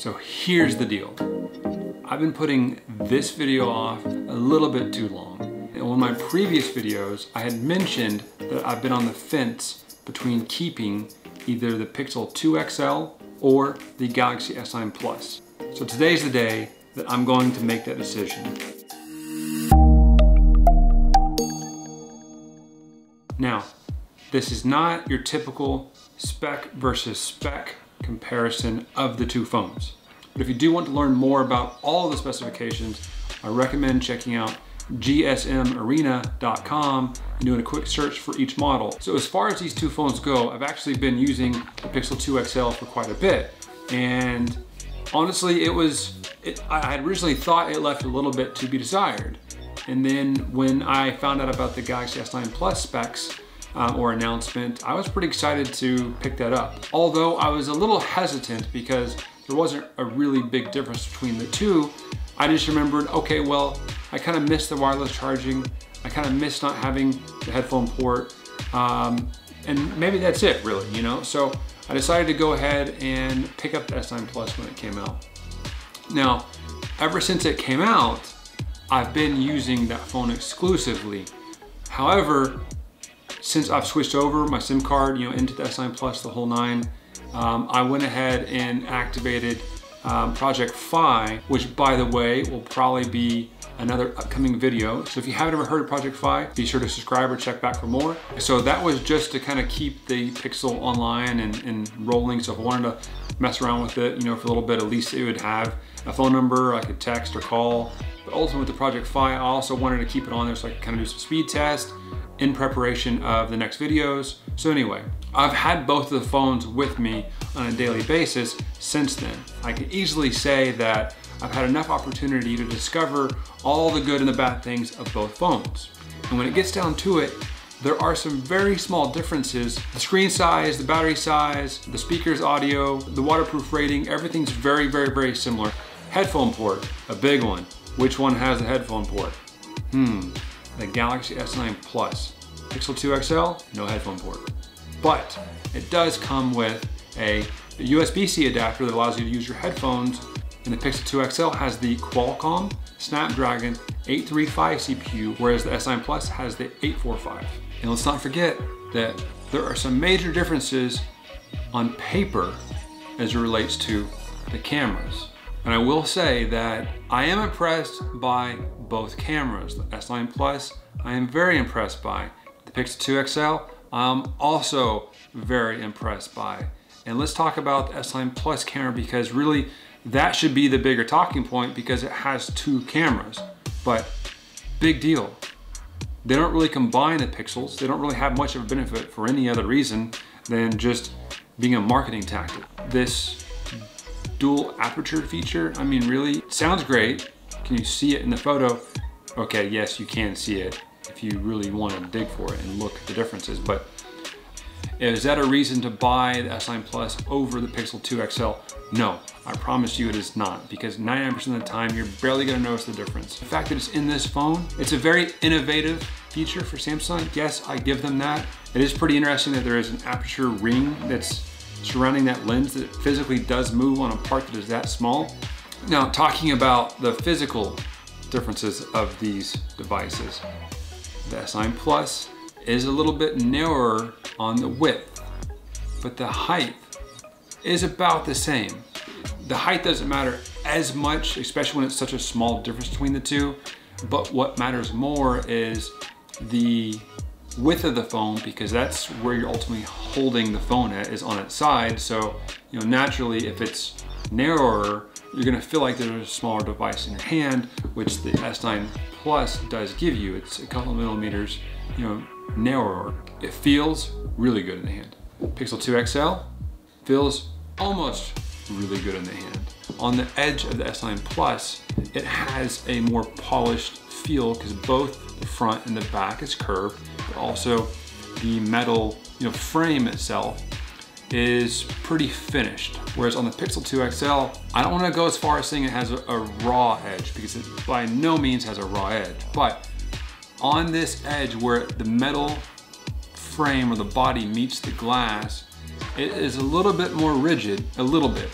So here's the deal. I've been putting this video off a little bit too long. In one of my previous videos, I had mentioned that I've been on the fence between keeping either the Pixel 2 XL or the Galaxy S9 Plus. So today's the day that I'm going to make that decision. Now, this is not your typical spec versus spec comparison of the two phones. But if you do want to learn more about all the specifications, I recommend checking out gsmarena.com and doing a quick search for each model. So as far as these two phones go, I've actually been using the Pixel 2 XL for quite a bit. And honestly, I had originally thought it left a little bit to be desired. And then when I found out about the Galaxy S9 Plus specs or announcement, I was pretty excited to pick that up. Although I was a little hesitant because there wasn't a really big difference between the two. I just remembered, okay, well, I kind of missed the wireless charging. I kind of missed not having the headphone port. And maybe that's it, really, you know? So I decided to go ahead and pick up the S9 Plus when it came out. Now, ever since it came out, I've been using that phone exclusively. However, since I've switched over my SIM card, into the S9 Plus, the whole nine, I went ahead and activated Project Fi, which, by the way, will probably be another upcoming video. So if you haven't ever heard of Project Fi, be sure to subscribe or check back for more. So that was just to kind of keep the Pixel online and rolling. So if I wanted to mess around with it, for a little bit, at least it would have a phone number I could text or call. But ultimately with the Project Fi, I also wanted to keep it on there so I could kind of do some speed tests in preparation of the next videos. So anyway, I've had both of the phones with me on a daily basis since then. I can easily say that I've had enough opportunity to discover all the good and the bad things of both phones. And when it gets down to it, there are some very small differences. The screen size, the battery size, the speaker's audio, the waterproof rating, everything's very, very, very similar. Headphone port, a big one. Which one has the headphone port? The Galaxy S9 Plus. Pixel 2 XL, no headphone port. But it does come with a USB-C adapter that allows you to use your headphones, and the Pixel 2 XL has the Qualcomm Snapdragon 835 CPU, whereas the S9 Plus has the 845. And let's not forget that there are some major differences on paper as it relates to the cameras. And I will say that I am impressed by both cameras. The S9 Plus, I am very impressed by. The Pixel 2 XL, I'm also very impressed by. And let's talk about the S9 Plus camera, because really that should be the bigger talking point because it has two cameras. But big deal. They don't really combine the pixels. They don't really have much of a benefit for any other reason than just being a marketing tactic. This dual aperture feature, I mean, really, sounds great. Can you see it in the photo? Okay, yes, you can see it if you really want to dig for it and look at the differences. But is that a reason to buy the S9 Plus over the Pixel 2 XL? No, I promise you it is not, because 99% of the time you're barely going to notice the difference. The fact that it's in this phone, it's a very innovative feature for Samsung. Yes, I give them that. It is pretty interesting that there is an aperture ring that's surrounding that lens that physically does move on a part that is that small. Now, talking about the physical differences of these devices, the S9 Plus is a little bit narrower on the width, but the height is about the same. The height doesn't matter as much, especially when it's such a small difference between the two, but what matters more is the width of the phone, because that's where you're ultimately holding the phone at, is on its side. So, naturally, if it's narrower, you're gonna feel like there's a smaller device in your hand, which the S9 Plus does give you. It's a couple of millimeters, narrower. It feels really good in the hand. Pixel 2 XL feels almost really good in the hand. On the edge of the S9 Plus, it has a more polished feel because both the front and the back is curved, but also the metal frame itself is pretty finished. Whereas on the Pixel 2 XL, I don't want to go as far as saying it has a raw edge, because it by no means has a raw edge. But on this edge where the metal frame or the body meets the glass, it is a little bit more rigid, a little bit.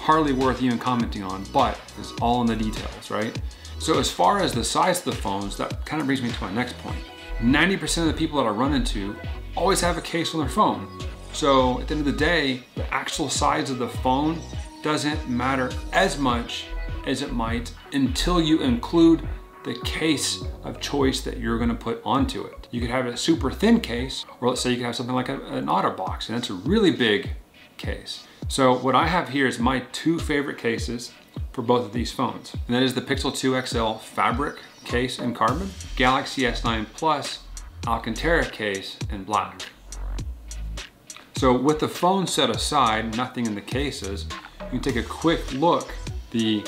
hardly worth even commenting on, but it's all in the details, right? So as far as the size of the phones, that kind of brings me to my next point. 90% of the people that I run into always have a case on their phone. So at the end of the day, the actual size of the phone doesn't matter as much as it might until you include the case of choice that you're gonna put onto it. You could have a super thin case, or let's say you could have something like an OtterBox, and that's a really big case. So what I have here is my two favorite cases for both of these phones. And that is the Pixel 2 XL fabric case in carbon, Galaxy S9 Plus Alcantara case in black. So with the phone set aside, nothing in the cases, you can take a quick look. The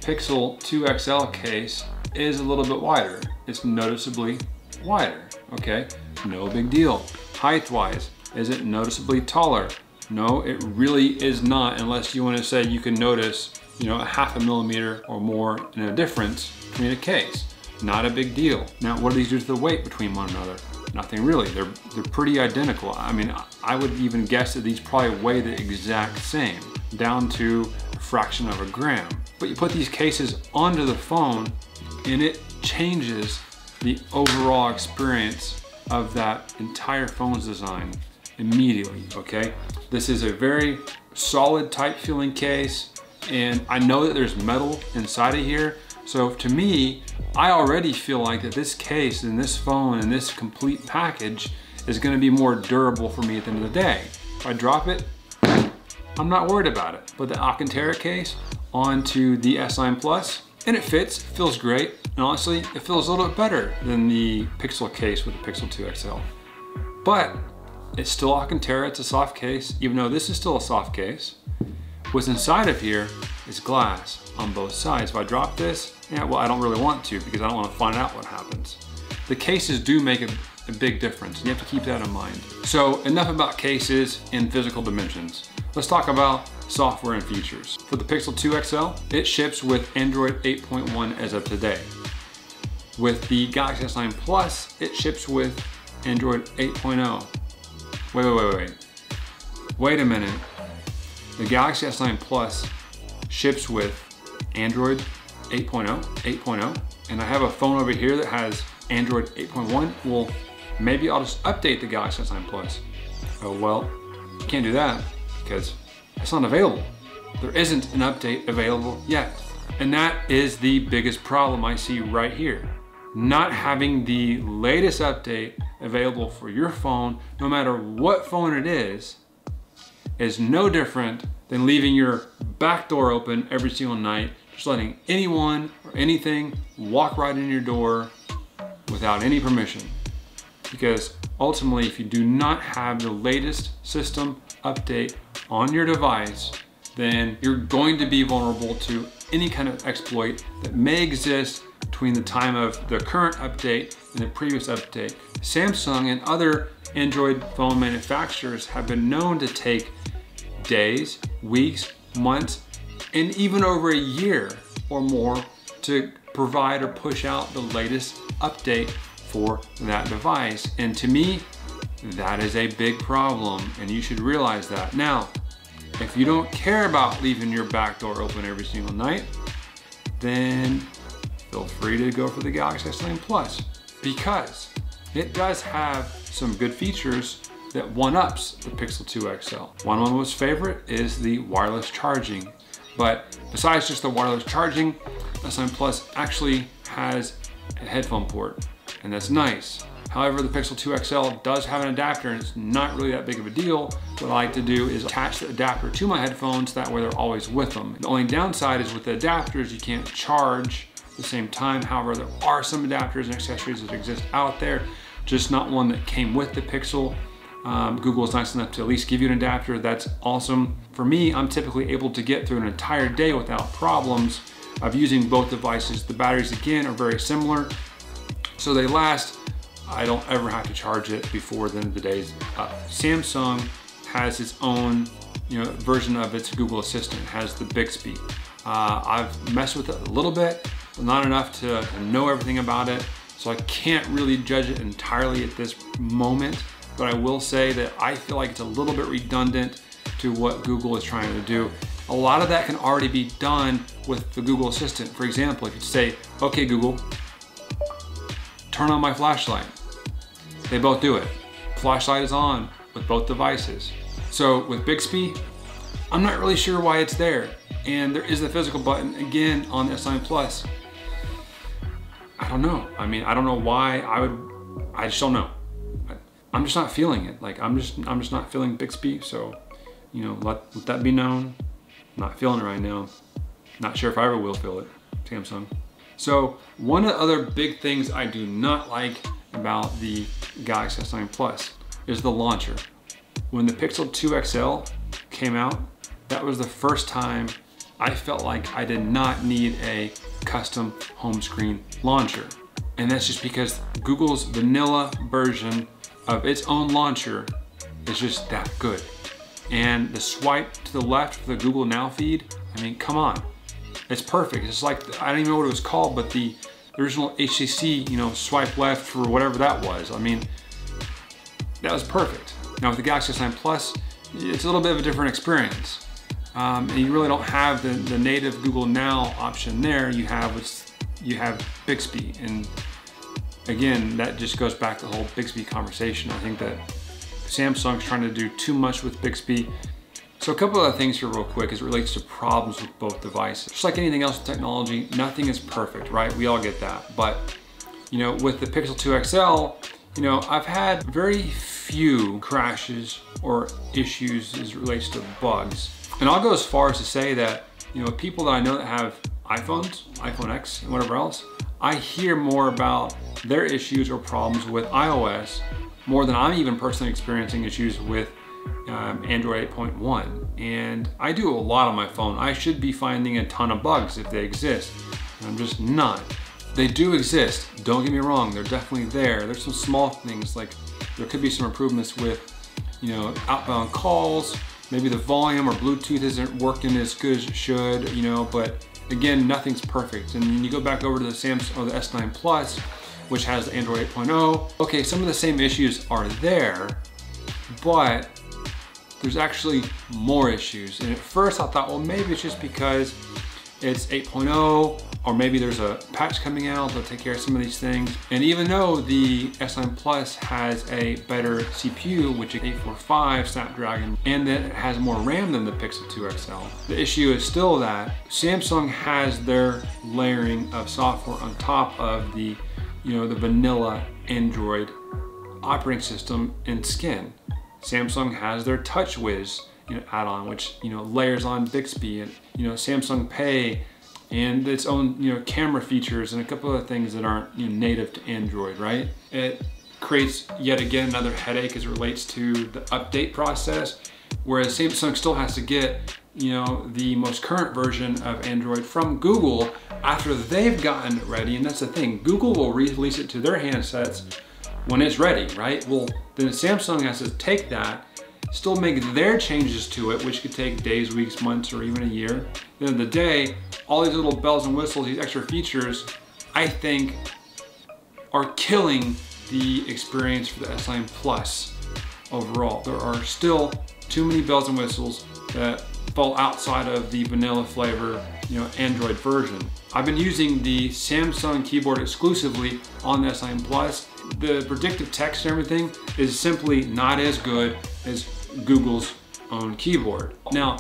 Pixel 2 XL case is a little bit wider. It's noticeably wider, okay? No big deal. Height-wise, is it noticeably taller? No, it really is not, unless you want to say you can notice, you know, a half a millimeter or more in a difference between a case. Not a big deal. Now, what do these do to the weight between one another? Nothing really. They're pretty identical. I mean, I would even guess that these probably weigh the exact same, down to a fraction of a gram. But you put these cases onto the phone and it changes the overall experience of that entire phone's design immediately, okay? This is a very solid type feeling case, and I know that there's metal inside of here. So to me, I already feel like that this case and this phone and this complete package is gonna be more durable for me at the end of the day. If I drop it, I'm not worried about it. But the Alcantara case onto the S9 Plus, and it fits, feels great. And honestly, it feels a little bit better than the Pixel case with the Pixel 2 XL. But it's still Alcantara, it's a soft case, even though this is still a soft case. What's inside of here is glass on both sides. If I drop this, yeah, well, I don't really want to because I don't want to find out what happens. The cases do make a big difference. You have to keep that in mind. So enough about cases in physical dimensions. Let's talk about software and features. For the Pixel 2 XL, it ships with Android 8.1 as of today. With the Galaxy S9 Plus, it ships with Android 8.0. Wait a minute. The Galaxy S9 Plus ships with Android 8.0, and I have a phone over here that has Android 8.1. Well, maybe I'll just update the Galaxy S9 Plus. Oh well, you can't do that because it's not available. There isn't an update available yet. And that is the biggest problem I see right here. Not having the latest update available for your phone, no matter what phone it is no different than leaving your back door open every single night, just letting anyone or anything walk right in your door without any permission. Because ultimately, if you do not have the latest system update on your device, then you're going to be vulnerable to any kind of exploit that may exist between the time of the current update and the previous update. Samsung and other Android phone manufacturers have been known to take days, weeks, months, and even over a year or more to provide or push out the latest update for that device. And to me, that is a big problem, and you should realize that. Now, if you don't care about leaving your back door open every single night, then feel free to go for the Galaxy S9 Plus, because it does have some good features that one-ups the Pixel 2 XL. One of my most favorite is the wireless charging. But besides just the wireless charging, S9 Plus actually has a headphone port, and that's nice. However, the Pixel 2 XL does have an adapter, and it's not really that big of a deal. What I like to do is attach the adapter to my headphones, that way they're always with them. The only downside is with the adapters, you can't charge at the same time. However, there are some adapters and accessories that exist out there, just not one that came with the Pixel. Google is nice enough to at least give you an adapter. That's awesome. For me, I'm typically able to get through an entire day without problems of using both devices. The batteries, again, are very similar, so they last. I don't ever have to charge it before the end of the day's up. Samsung has its own, version of its Google Assistant. It has the Bixby. I've messed with it a little bit, but not enough to know everything about it, so I can't really judge it entirely at this moment. But I will say that I feel like it's a little bit redundant to what Google is trying to do. a lot of that can already be done with the Google Assistant. For example, if you say, okay Google, turn on my flashlight. They both do it. Flashlight is on with both devices. So with Bixby, I'm not really sure why it's there. And there is the physical button again on the S9 Plus. I don't know. I mean, I don't know why I just don't know. I'm just not feeling it. Like I'm just not feeling Bixby. So, you know, let that be known. Not feeling it right now. Not sure if I ever will feel it, Samsung. So one of the other big things I do not like about the Galaxy S9 Plus is the launcher. When the Pixel 2 XL came out, that was the first time I felt like I did not need a custom home screen launcher. And that's just because Google's vanilla version of its own launcher is just that good. And the swipe to the left for the Google Now feed, I mean, come on. It's perfect. It's like, I don't even know what it was called, but the original HTC, you know, swipe left for whatever that was. I mean, that was perfect. Now with the Galaxy S9 Plus, it's a little bit of a different experience. And you really don't have the native Google Now option there. You have Bixby. And again, that just goes back to the whole Bixby conversation. I think that Samsung's trying to do too much with Bixby. So a couple of other things here real quick as it relates to problems with both devices. Just like anything else in technology, nothing is perfect, right? We all get that. But, you know, with the Pixel 2 XL, you know, I've had very few crashes or issues as it relates to bugs. And I'll go as far as to say that, you know, people that I know that have iPhones, iPhone X and whatever else, I hear more about their issues or problems with iOS more than I'm even personally experiencing issues with Android 8.1. And I do a lot on my phone. I should be finding a ton of bugs if they exist. And I'm just not. They do exist, don't get me wrong, they're definitely there. There's some small things, like there could be some improvements with, you know, outbound calls, maybe the volume or Bluetooth isn't working as good as it should, you know, but again, nothing's perfect. And when you go back over to the Samsung or the S9 Plus, which has the Android 8.0, okay, some of the same issues are there, but there's actually more issues. And at first I thought, well, maybe it's just because it's 8.0, or maybe there's a patch coming out that'll take care of some of these things. And even though the S9 Plus has a better CPU, which is 845 Snapdragon, and that it has more RAM than the Pixel 2 XL, the issue is still that Samsung has their layering of software on top of the, you know, the vanilla Android operating system and skin. Samsung has their TouchWiz, you know, add-on, which, you know, layers on Bixby, and, you know, Samsung Pay, and its own, you know, camera features and a couple of things that aren't, you know, native to Android, right? It creates yet again another headache as it relates to the update process, whereas Samsung still has to get, you know, the most current version of Android from Google after they've gotten it ready. And that's the thing, Google will release it to their handsets when it's ready, right? Well, then Samsung has to take that, still make their changes to it, which could take days, weeks, months, or even a year. At the end of the day, all these little bells and whistles, these extra features, I think are killing the experience for the S9 Plus overall. There are still too many bells and whistles that fall outside of the vanilla flavor, you know, Android version. I've been using the Samsung keyboard exclusively on the S9 Plus. The predictive text and everything is simply not as good as Google's own keyboard. Now,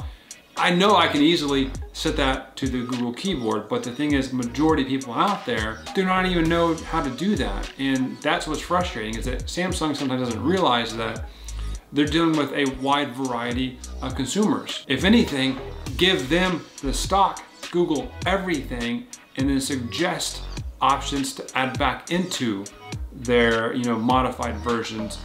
I know I can easily set that to the Google keyboard, but the thing is, majority of people out there do not even know how to do that. And that's what's frustrating, is that Samsung sometimes doesn't realize that they're dealing with a wide variety of consumers. If anything, give them the stock Google everything and then suggest options to add back into their, you know, modified versions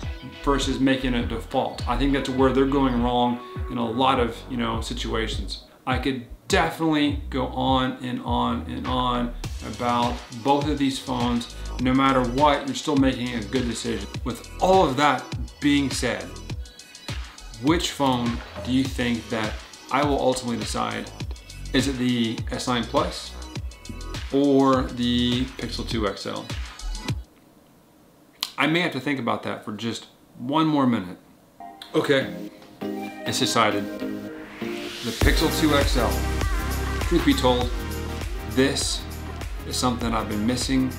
versus making it default. I think that's where they're going wrong in a lot of, you know, situations. I could definitely go on and on and on about both of these phones. No matter what, you're still making a good decision. With all of that being said, which phone do you think that I will ultimately decide? Is it the S9 Plus or the Pixel 2 XL? I may have to think about that for just one more minute. Okay, it's decided. the Pixel 2 XL. Truth be told, this is something I've been missing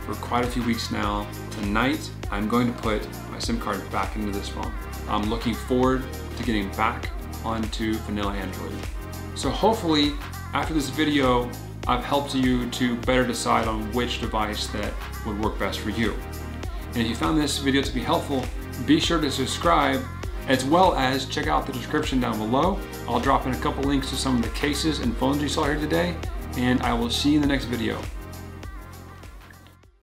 for quite a few weeks now. Tonight, I'm going to put my SIM card back into this phone. I'm looking forward to getting back onto vanilla Android. So hopefully, after this video, I've helped you to better decide on which device that would work best for you. And if you found this video to be helpful, be sure to subscribe, as well as check out the description down below. I'll drop in a couple links to some of the cases and phones you saw here today, and I will see you in the next video.